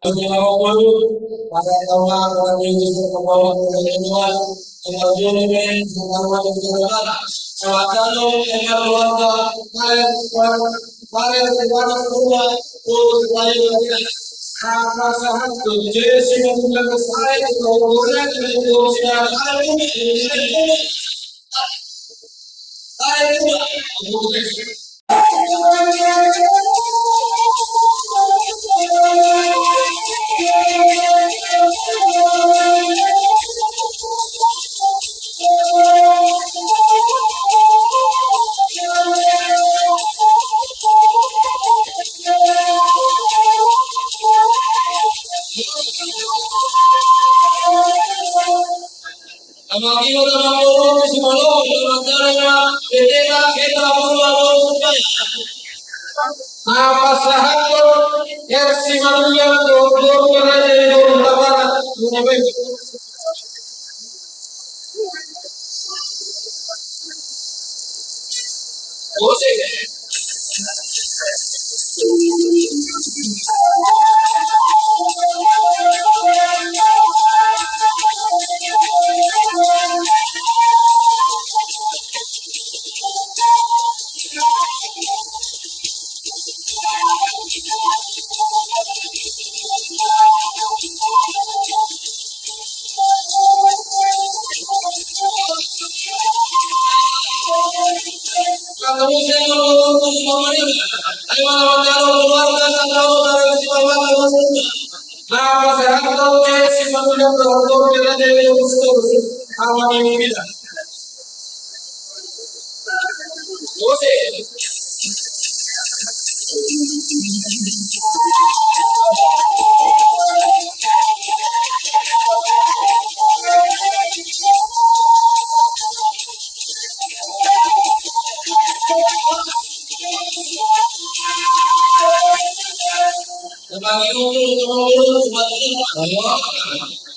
para tawa para Yesus membawa kebenaran kemudian membawa kebenaran sawatalo eka keluarga para semua untuk saya sama sahaja Yesus mengucapkan saya orang yang apa sahaja versi manusia dor kerajaan dor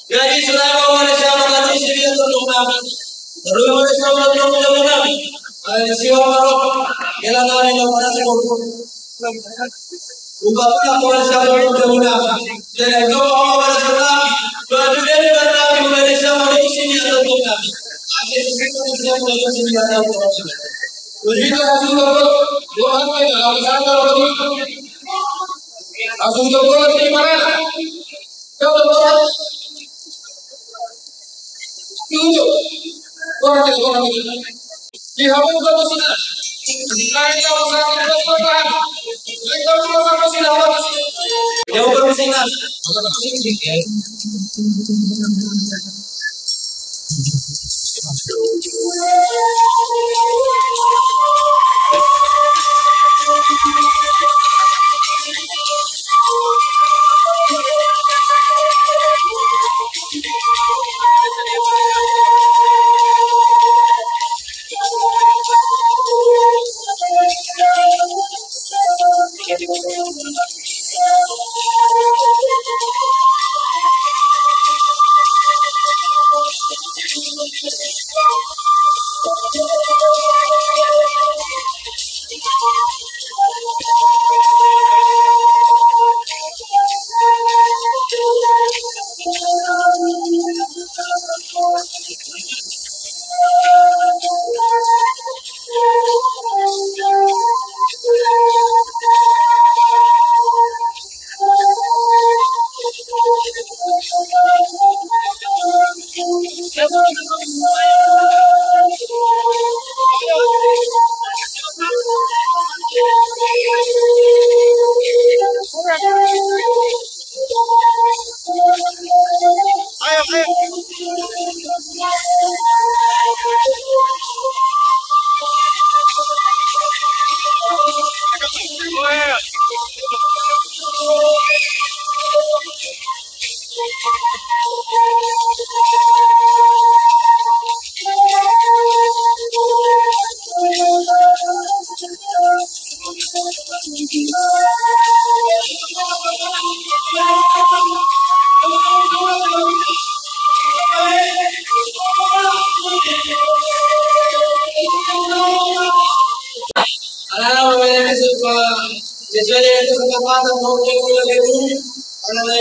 jadi selama manusia manusia dia terluka, terluka selama terluka, siapa kalau kelangan yang mana sebelum ubahlah manusia terluka, dan kalau manusia baju dari bernabi manusia manusia dia terluka, akhir manusia manusia dia terluka. Begitu hasil doa kita, kalau sahaja langsung terbuat di mana? Kau terbuat tunjuk orang itu di hawa kau sudah lain kau sangat berperan lain kau sudah hawa yang bersingan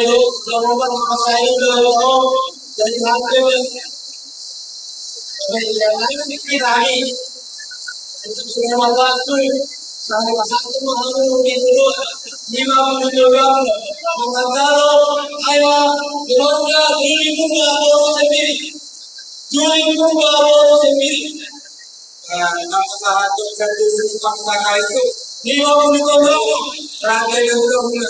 itu nomor saya itu dari hati yang kita ini itu semua waktu sama satu mahal itu 50 kilogram kalau ayo berada di lingkungan sendiri kalau satu sendiri fakta itu 50 kilogram rakyat juga punya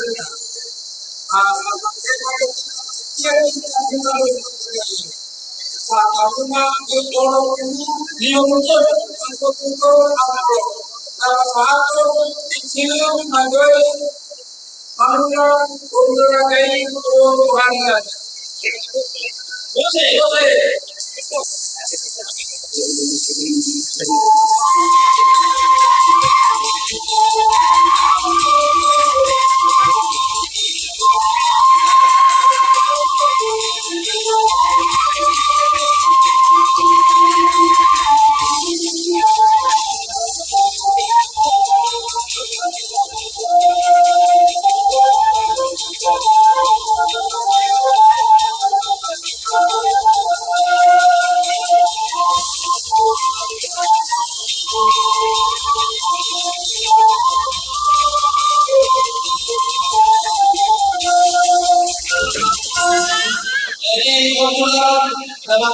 Jadi kebetulan dalam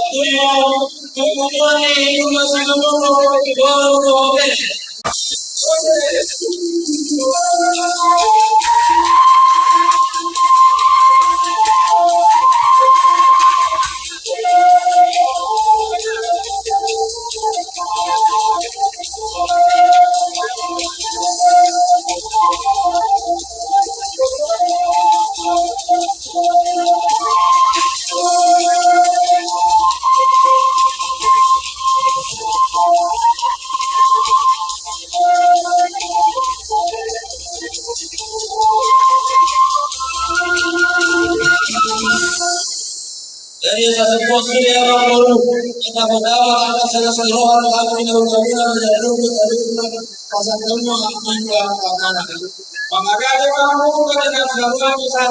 kebetulan itu masih ngomong dari satu posisi yang baru kita berdawa atas salah seluruh kami yang berbeda dari pasal dunia hingga mana. Maka ada kamu dengan seluruh besar.